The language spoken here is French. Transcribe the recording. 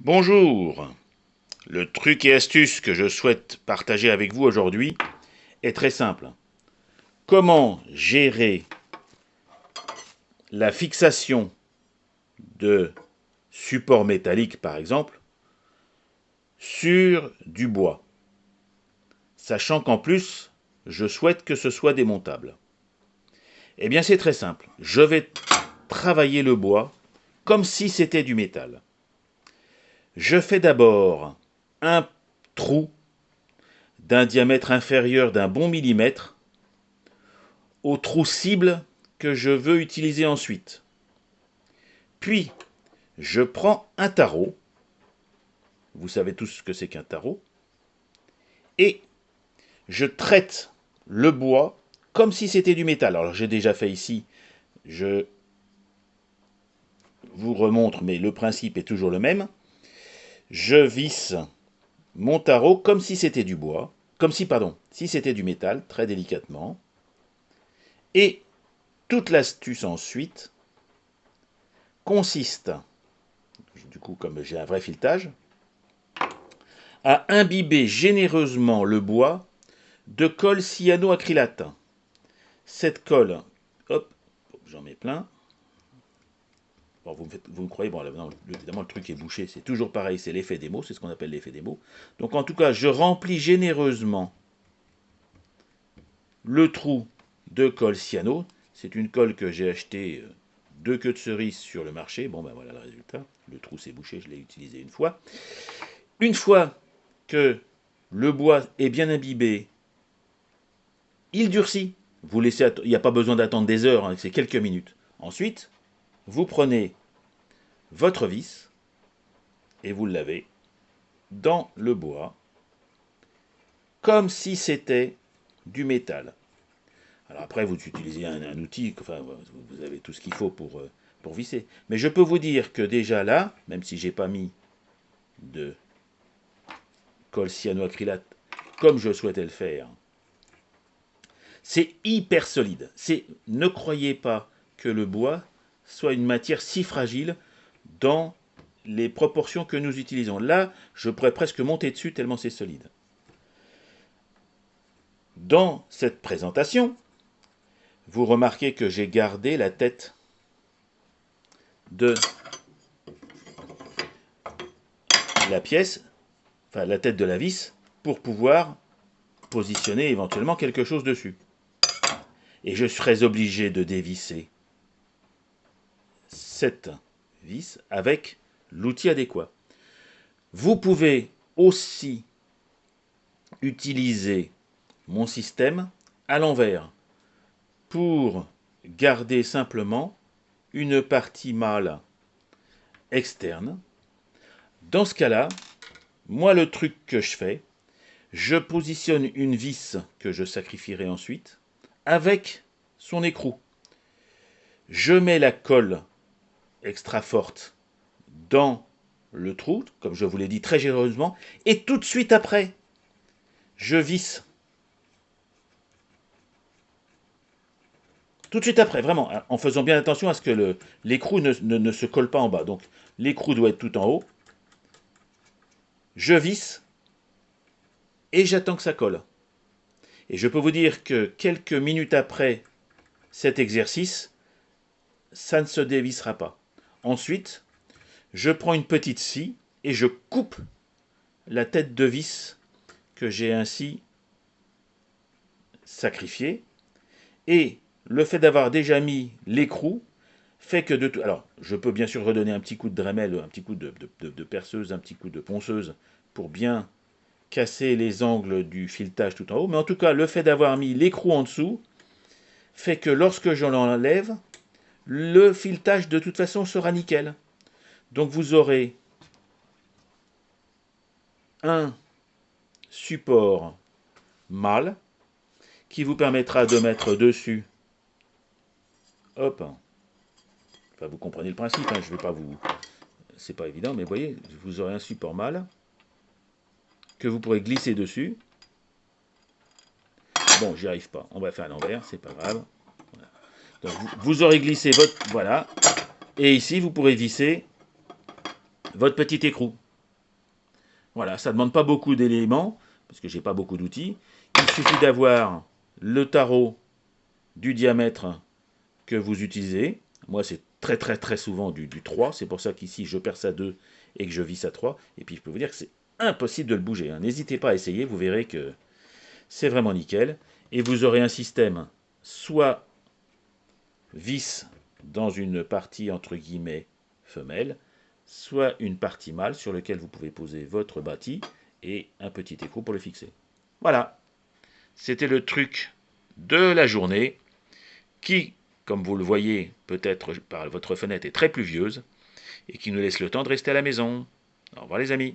Bonjour. Le truc et astuce que je souhaite partager avec vous aujourd'hui est très simple. Comment gérer la fixation de supports métalliques, par exemple, sur du bois, sachant qu'en plus, je souhaite que ce soit démontable. Eh bien, c'est très simple. Je vais travailler le bois comme si c'était du métal. Je fais d'abord un trou d'un diamètre inférieur d'un bon millimètre au trou cible que je veux utiliser ensuite. Puis, je prends un tarot, vous savez tous ce que c'est qu'un tarot, et je traite le bois comme si c'était du métal. Alors j'ai déjà fait ici, je vous remontre, mais le principe est toujours le même. Je visse mon tarot comme si c'était du bois, si c'était du métal, très délicatement. Et toute l'astuce ensuite consiste, du coup comme j'ai un vrai filetage, à imbiber généreusement le bois de colle cyanoacrylate. Cette colle, hop, j'en mets plein. Bon, vous me croyez, bon, là, non, évidemment le truc est bouché, c'est toujours pareil, c'est l'effet des mots, c'est ce qu'on appelle l'effet des mots. Donc en tout cas, je remplis généreusement le trou de colle cyano. C'est une colle que j'ai achetée 2 queues de cerise sur le marché. Bon ben voilà le résultat. Le trou s'est bouché, je l'ai utilisé une fois. Une fois que le bois est bien imbibé, il durcit. Vous laissez, il n'y a pas besoin d'attendre des heures, hein, c'est quelques minutes. Ensuite, vous prenez votre vis et vous l'avez dans le bois, comme si c'était du métal. Alors après, vous utilisez un outil, enfin, vous avez tout ce qu'il faut pour visser. Mais je peux vous dire que déjà là, même si j'ai pas mis de colle cyanoacrylate comme je souhaitais le faire, c'est hyper solide. Ne croyez pas que le bois soit une matière si fragile dans les proportions que nous utilisons. Là, je pourrais presque monter dessus tellement c'est solide. Dans cette présentation, vous remarquez que j'ai gardé la tête de la pièce, enfin la tête de la vis, pour pouvoir positionner éventuellement quelque chose dessus. Et je serais obligé de dévisser cette vis avec l'outil adéquat. Vous pouvez aussi utiliser mon système à l'envers pour garder simplement une partie mâle externe. Dans ce cas-là, moi le truc que je fais, je positionne une vis que je sacrifierai ensuite avec son écrou. Je mets la colle extra forte dans le trou, comme je vous l'ai dit très généreusement, et tout de suite après, je visse. Tout de suite après, vraiment, en faisant bien attention à ce que l'écrou ne se colle pas en bas. Donc l'écrou doit être tout en haut. Je visse et j'attends que ça colle. Et je peux vous dire que quelques minutes après cet exercice, ça ne se dévissera pas. Ensuite, je prends une petite scie et je coupe la tête de vis que j'ai ainsi sacrifiée. Et le fait d'avoir déjà mis l'écrou fait que de tout. Alors, je peux bien sûr redonner un petit coup de Dremel, un petit coup de perceuse, un petit coup de ponceuse pour bien casser les angles du filetage tout en haut. Mais en tout cas, le fait d'avoir mis l'écrou en dessous fait que lorsque je l'enlève, le filetage de toute façon sera nickel. Donc vous aurez un support mâle qui vous permettra de mettre dessus, hop, enfin vous comprenez le principe, hein, je vais pas vous, c'est pas évident, mais vous voyez, vous aurez un support mâle que vous pourrez glisser dessus. Bon, j'y arrive pas, on va faire à l'envers, c'est pas grave. Voilà. Donc vous aurez glissé votre, voilà, et ici vous pourrez visser votre petit écrou. Voilà, ça ne demande pas beaucoup d'éléments, parce que j'ai pas beaucoup d'outils. Il suffit d'avoir le tarot du diamètre que vous utilisez. Moi, c'est très souvent du 3. C'est pour ça qu'ici, je perce à 2 et que je visse à 3. Et puis, je peux vous dire que c'est impossible de le bouger, hein. N'hésitez pas à essayer, vous verrez que c'est vraiment nickel. Et vous aurez un système soit vis dans une partie entre guillemets femelle, soit une partie mâle sur laquelle vous pouvez poser votre bâti et un petit écrou pour le fixer. Voilà, c'était le truc de la journée qui, comme vous le voyez peut-être par votre fenêtre, est très pluvieuse et qui nous laisse le temps de rester à la maison. Au revoir les amis.